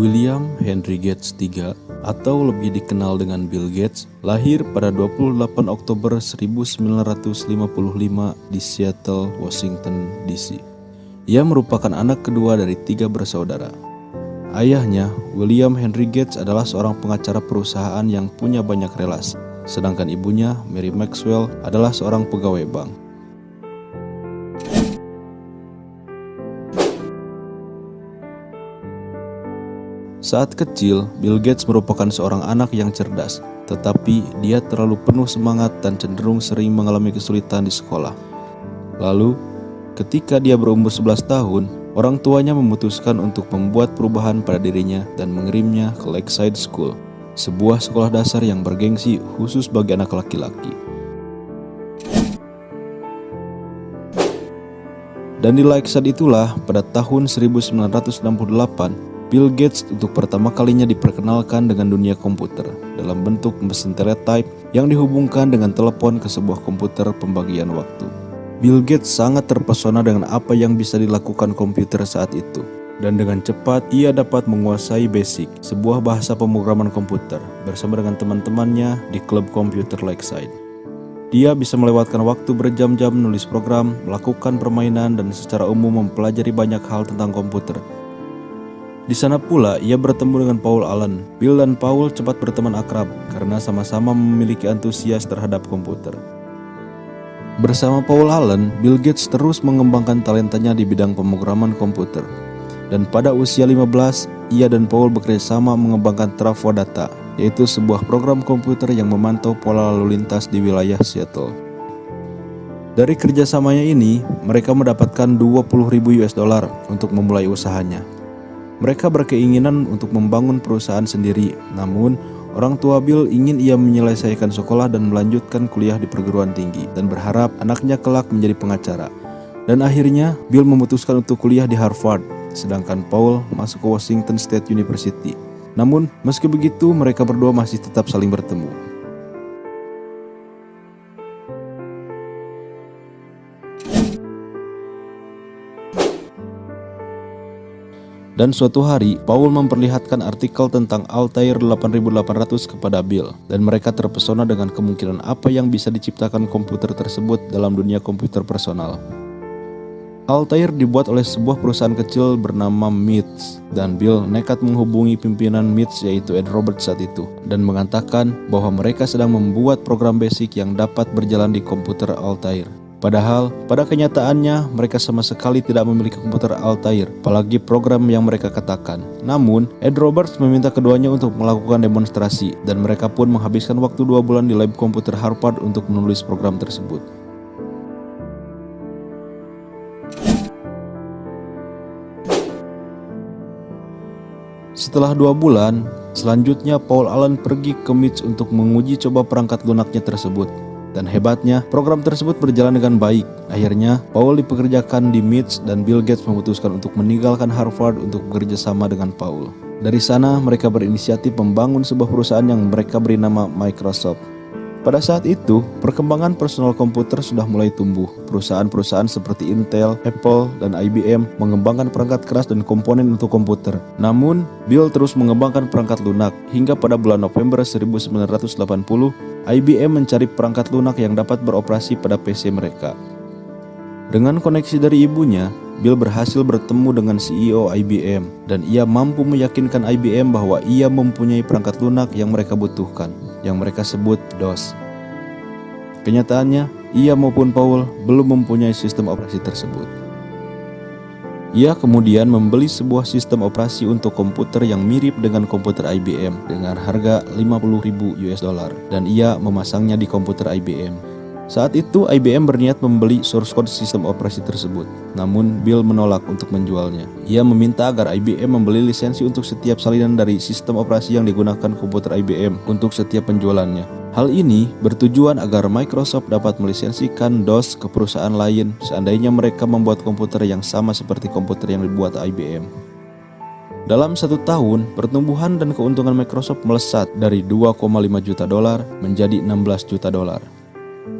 William Henry Gates III atau lebih dikenal dengan Bill Gates lahir pada 28 Oktober 1955 di Seattle, Washington, D.C. Ia merupakan anak kedua dari 3 bersaudara. Ayahnya, William Henry Gates adalah seorang pengacara perusahaan yang punya banyak relasi, sedangkan ibunya, Mary Maxwell, adalah seorang pegawai bank. Saat kecil, Bill Gates merupakan seorang anak yang cerdas, tetapi dia terlalu penuh semangat dan cenderung sering mengalami kesulitan di sekolah. Lalu, ketika dia berumur 11 tahun, orang tuanya memutuskan untuk membuat perubahan pada dirinya dan mengirimnya ke Lakeside School, sebuah sekolah dasar yang bergengsi khusus bagi anak laki-laki. Dan di Lakeside itulah, pada tahun 1968, Bill Gates untuk pertama kalinya diperkenalkan dengan dunia komputer dalam bentuk mesin teletype yang dihubungkan dengan telepon ke sebuah komputer pembagian waktu. Bill Gates sangat terpesona dengan apa yang bisa dilakukan komputer saat itu, dan dengan cepat ia dapat menguasai BASIC, sebuah bahasa pemrograman komputer, bersama dengan teman-temannya di klub komputer Lakeside. Dia bisa melewatkan waktu berjam-jam menulis program, melakukan permainan, dan secara umum mempelajari banyak hal tentang komputer. Di sana pula ia bertemu dengan Paul Allen. Bill dan Paul cepat berteman akrab karena sama-sama memiliki antusias terhadap komputer. Bersama Paul Allen, Bill Gates terus mengembangkan talentanya di bidang pemrograman komputer. Dan pada usia 15, ia dan Paul bekerjasama mengembangkan Trafo Data, yaitu sebuah program komputer yang memantau pola lalu lintas di wilayah Seattle. Dari kerjasamanya ini, mereka mendapatkan $20.000 untuk memulai usahanya. Mereka berkeinginan untuk membangun perusahaan sendiri, namun orang tua Bill ingin ia menyelesaikan sekolah dan melanjutkan kuliah di perguruan tinggi dan berharap anaknya kelak menjadi pengacara. Dan akhirnya Bill memutuskan untuk kuliah di Harvard, sedangkan Paul masuk ke Washington State University. Namun meski begitu mereka berdua masih tetap saling bertemu. Dan suatu hari, Paul memperlihatkan artikel tentang Altair 8800 kepada Bill, dan mereka terpesona dengan kemungkinan apa yang bisa diciptakan komputer tersebut dalam dunia komputer personal. Altair dibuat oleh sebuah perusahaan kecil bernama MITS, dan Bill nekat menghubungi pimpinan MITS yaitu Ed Roberts saat itu, dan mengatakan bahwa mereka sedang membuat program basic yang dapat berjalan di komputer Altair. Padahal, pada kenyataannya mereka sama sekali tidak memiliki komputer Altair, apalagi program yang mereka katakan. Namun, Ed Roberts meminta keduanya untuk melakukan demonstrasi, dan mereka pun menghabiskan waktu 2 bulan di lab komputer Harvard untuk menulis program tersebut. Setelah 2 bulan, selanjutnya Paul Allen pergi ke MITS untuk menguji coba perangkat lunaknya tersebut. Dan hebatnya, program tersebut berjalan dengan baik. Akhirnya, Paul dipekerjakan di MITS dan Bill Gates memutuskan untuk meninggalkan Harvard untuk bekerja sama dengan Paul. Dari sana, mereka berinisiatif membangun sebuah perusahaan yang mereka beri nama Microsoft. Pada saat itu, perkembangan personal komputer sudah mulai tumbuh. Perusahaan-perusahaan seperti Intel, Apple, dan IBM mengembangkan perangkat keras dan komponen untuk komputer. Namun, Bill terus mengembangkan perangkat lunak hingga pada bulan November 1980, IBM mencari perangkat lunak yang dapat beroperasi pada PC mereka. Dengan koneksi dari ibunya, Bill berhasil bertemu dengan CEO IBM dan ia mampu meyakinkan IBM bahwa ia mempunyai perangkat lunak yang mereka butuhkan, yang mereka sebut DOS. Kenyataannya, ia maupun Paul belum mempunyai sistem operasi tersebut. Ia kemudian membeli sebuah sistem operasi untuk komputer yang mirip dengan komputer IBM dengan harga $50.000 dan ia memasangnya di komputer IBM. Saat itu IBM berniat membeli source code sistem operasi tersebut, namun Bill menolak untuk menjualnya. Ia meminta agar IBM membeli lisensi untuk setiap salinan dari sistem operasi yang digunakan komputer IBM untuk setiap penjualannya. Hal ini bertujuan agar Microsoft dapat melisensikan DOS ke perusahaan lain seandainya mereka membuat komputer yang sama seperti komputer yang dibuat IBM. Dalam 1 tahun, pertumbuhan dan keuntungan Microsoft melesat dari $2,5 juta menjadi $16 juta.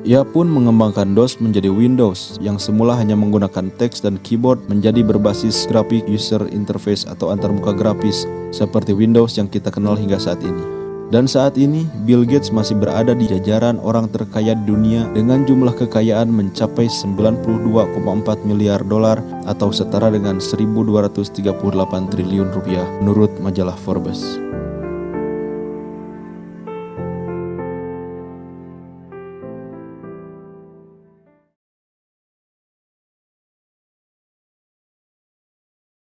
Ia pun mengembangkan DOS menjadi Windows yang semula hanya menggunakan teks dan keyboard menjadi berbasis Graphic User Interface atau antarmuka grafis seperti Windows yang kita kenal hingga saat ini. Dan saat ini Bill Gates masih berada di jajaran orang terkaya di dunia dengan jumlah kekayaan mencapai 92,4 miliar dolar atau setara dengan 1.238 triliun rupiah menurut majalah Forbes.